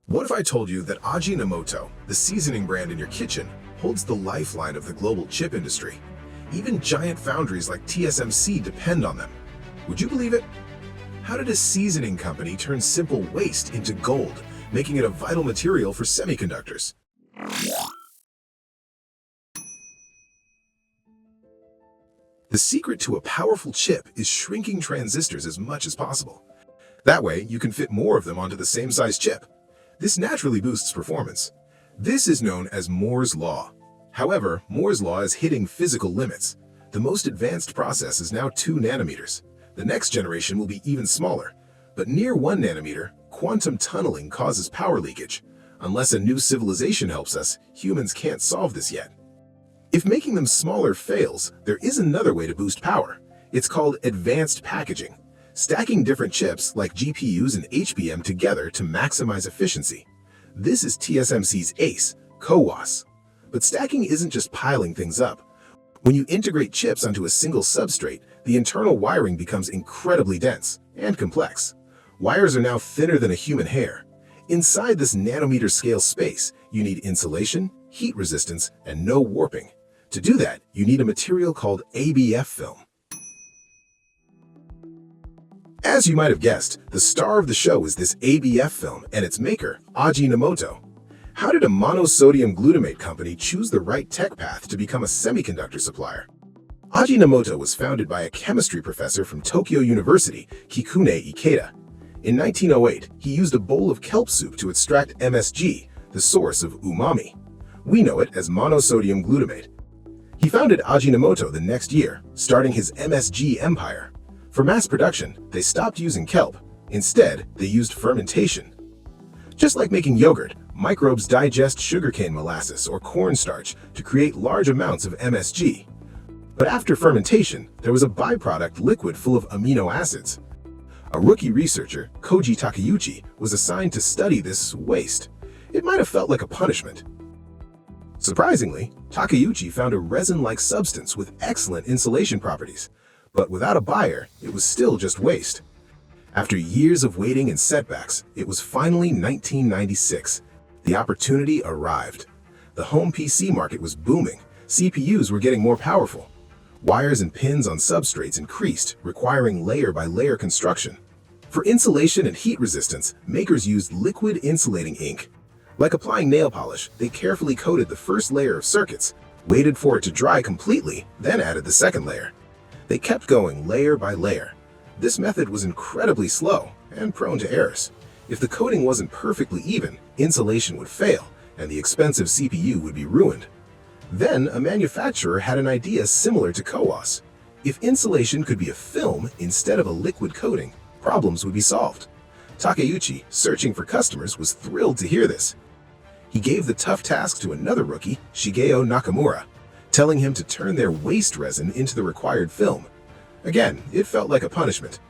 What if I told you that Ajinomoto, the seasoning brand in your kitchen, holds the lifeline of the global chip industry? Even giant foundries like TSMC depend on them. Would you believe it? How did a seasoning company turn simple waste into gold, making it a vital material for semiconductors? The secret to a powerful chip is shrinking transistors as much as possible. That way, you can fit more of them onto the same size chip. This naturally boosts performance. This is known as Moore's Law. However, Moore's Law is hitting physical limits. The most advanced process is now 2 nanometers. The next generation will be even smaller. But near 1 nanometer, quantum tunneling causes power leakage. Unless a new civilization helps us, humans can't solve this yet. If making them smaller fails, there is another way to boost power. It's called advanced packaging. Stacking different chips like GPUs and HBM together to maximize efficiency. This is TSMC's ACE, CoWoS. But stacking isn't just piling things up. When you integrate chips onto a single substrate, the internal wiring becomes incredibly dense and complex. Wires are now thinner than a human hair. Inside this nanometer scale space, you need insulation, heat resistance, and no warping. To do that, you need a material called ABF film. As you might have guessed, the star of the show is this ABF film and its maker, Ajinomoto. How did a monosodium glutamate company choose the right tech path to become a semiconductor supplier? Ajinomoto was founded by a chemistry professor from Tokyo University, Kikune Ikeda. In 1908, he used a bowl of kelp soup to extract MSG, the source of umami. We know it as monosodium glutamate. He founded Ajinomoto the next year, starting his MSG empire. For mass production, they stopped using kelp. Instead, they used fermentation. Just like making yogurt, microbes digest sugarcane molasses or cornstarch to create large amounts of MSG. But after fermentation, there was a byproduct liquid full of amino acids. A rookie researcher, Koji Takeuchi, was assigned to study this waste. It might have felt like a punishment. Surprisingly, Takeuchi found a resin-like substance with excellent insulation properties. But without a buyer, it was still just waste. After years of waiting and setbacks, it was finally 1996. The opportunity arrived. The home PC market was booming. CPUs were getting more powerful. Wires and pins on substrates increased, requiring layer-by-layer construction. For insulation and heat resistance, makers used liquid insulating ink. Like applying nail polish, they carefully coated the first layer of circuits, waited for it to dry completely, then added the second layer. They kept going layer by layer. This method was incredibly slow and prone to errors. If the coating wasn't perfectly even, insulation would fail, and the expensive CPU would be ruined. Then, a manufacturer had an idea similar to CoWoS. If insulation could be a film instead of a liquid coating, problems would be solved. Takeuchi, searching for customers, was thrilled to hear this. He gave the tough task to another rookie, Shigeo Nakamura, telling him to turn their waste resin into the required film. Again, it felt like a punishment.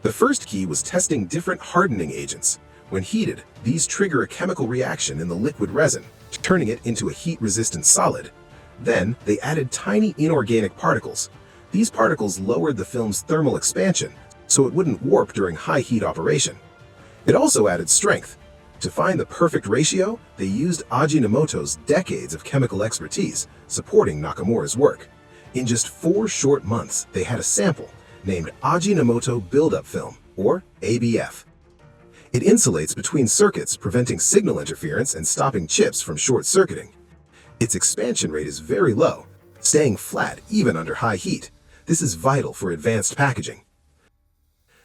The first key was testing different hardening agents. When heated, these trigger a chemical reaction in the liquid resin, turning it into a heat-resistant solid. Then, they added tiny inorganic particles. These particles lowered the film's thermal expansion, so it wouldn't warp during high-heat operation. It also added strength. To find the perfect ratio, they used Ajinomoto's decades of chemical expertise, supporting Nakamura's work. In just 4 short months, they had a sample named Ajinomoto Buildup Film, or ABF. It insulates between circuits, preventing signal interference and stopping chips from short-circuiting. Its expansion rate is very low, staying flat even under high heat. This is vital for advanced packaging.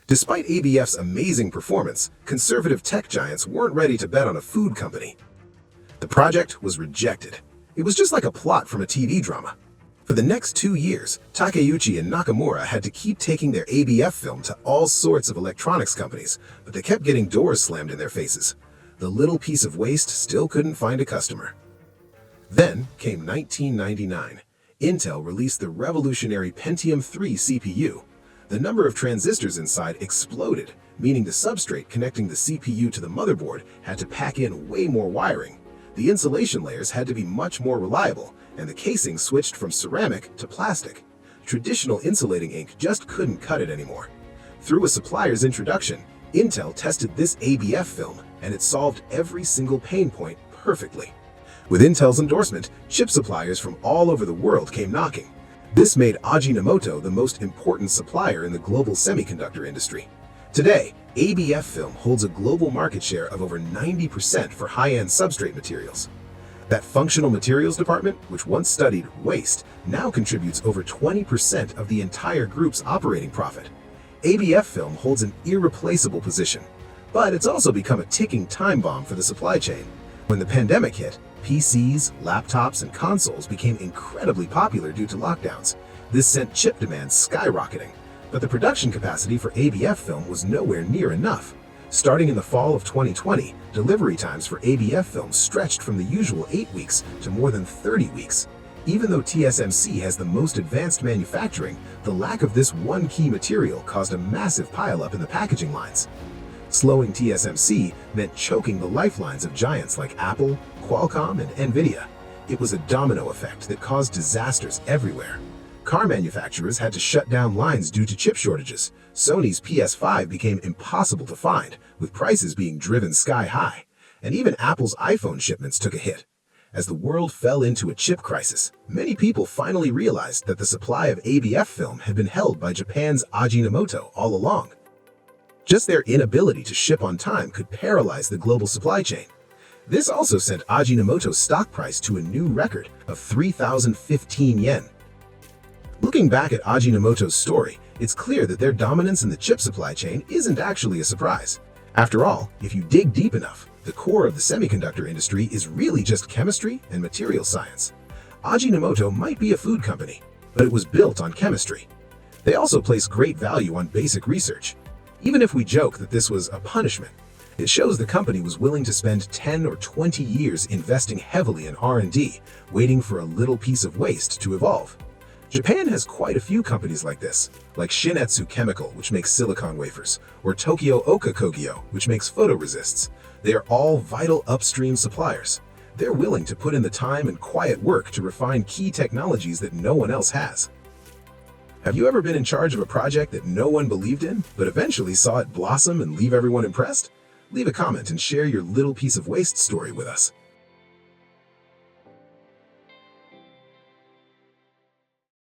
Despite ABF's amazing performance, conservative tech giants weren't ready to bet on a food company. The project was rejected. It was just like a plot from a TV drama. For the next 2 years, Takeuchi and Nakamura had to keep taking their ABF film to all sorts of electronics companies, but they kept getting doors slammed in their faces. The little piece of waste still couldn't find a customer. Then came 1999. Intel released the revolutionary Pentium 3 CPU. The number of transistors inside exploded, meaning the substrate connecting the CPU to the motherboard had to pack in way more wiring. The insulation layers had to be much more reliable, and the casing switched from ceramic to plastic. Traditional insulating ink just couldn't cut it anymore. Through a supplier's introduction, Intel tested this ABF film, and it solved every single pain point perfectly. With Intel's endorsement, chip suppliers from all over the world came knocking. This made Ajinomoto the most important supplier in the global semiconductor industry. Today, ABF film holds a global market share of over 90% for high-end substrate materials. That functional materials department, which once studied waste, now contributes over 20% of the entire group's operating profit. ABF film holds an irreplaceable position, but it's also become a ticking time bomb for the supply chain. When the pandemic hit, PCs, laptops, and consoles became incredibly popular due to lockdowns. This sent chip demand skyrocketing, but the production capacity for ABF film was nowhere near enough. Starting in the fall of 2020, delivery times for ABF film stretched from the usual 8 weeks to more than 30 weeks. Even though TSMC has the most advanced manufacturing, the lack of this one key material caused a massive pileup in the packaging lines. Slowing TSMC meant choking the lifelines of giants like Apple, Qualcomm, and Nvidia. It was a domino effect that caused disasters everywhere. Car manufacturers had to shut down lines due to chip shortages. Sony's PS5 became impossible to find, with prices being driven sky high. And even Apple's iPhone shipments took a hit. As the world fell into a chip crisis, many people finally realized that the supply of ABF film had been held by Japan's Ajinomoto all along. Just their inability to ship on time could paralyze the global supply chain. This also sent Ajinomoto's stock price to a new record of 3,015 yen. Looking back at Ajinomoto's story, it's clear that their dominance in the chip supply chain isn't actually a surprise. After all, if you dig deep enough, the core of the semiconductor industry is really just chemistry and material science. Ajinomoto might be a food company, but it was built on chemistry. They also place great value on basic research. Even if we joke that this was a punishment, it shows the company was willing to spend 10 or 20 years investing heavily in R&D, waiting for a little piece of waste to evolve. Japan has quite a few companies like this, like Shinetsu Chemical, which makes silicon wafers, or Tokyo Oka Kogyo, which makes photoresists. They are all vital upstream suppliers. They're willing to put in the time and quiet work to refine key technologies that no one else has. Have you ever been in charge of a project that no one believed in, but eventually saw it blossom and leave everyone impressed? Leave a comment and share your little piece of waste story with us.